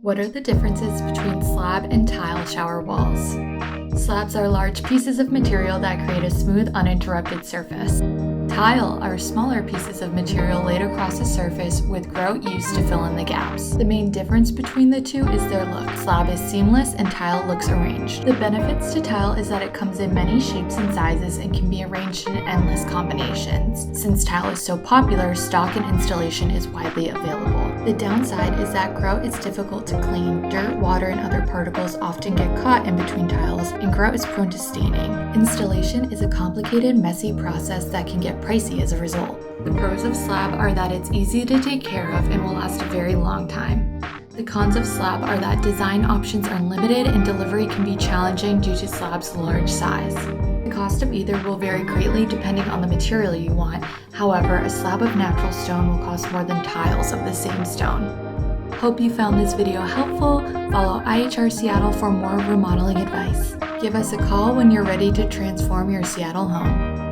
What are the differences between slab and tile shower walls? Slabs are large pieces of material that create a smooth, uninterrupted surface. Tile are smaller pieces of material laid across a surface with grout used to fill in the gaps. The main difference between the two is their look. Slab is seamless and tile looks arranged. The benefits to tile is that it comes in many shapes and sizes and can be arranged in endless combinations. Since tile is so popular, stock and installation is widely available. The downside is that grout is difficult to clean. Dirt, water, and other particles often get caught in between tiles, and grout is prone to staining. Installation is a complicated, messy process that can get pricey as a result. The pros of slab are that it's easy to take care of and will last a very long time. The cons of slab are that design options are limited and delivery can be challenging due to slab's large size. The cost of either will vary greatly depending on the material you want. However, a slab of natural stone will cost more than tiles of the same stone. Hope you found this video helpful. Follow IHR Seattle for more remodeling advice. Give us a call when you're ready to transform your Seattle home.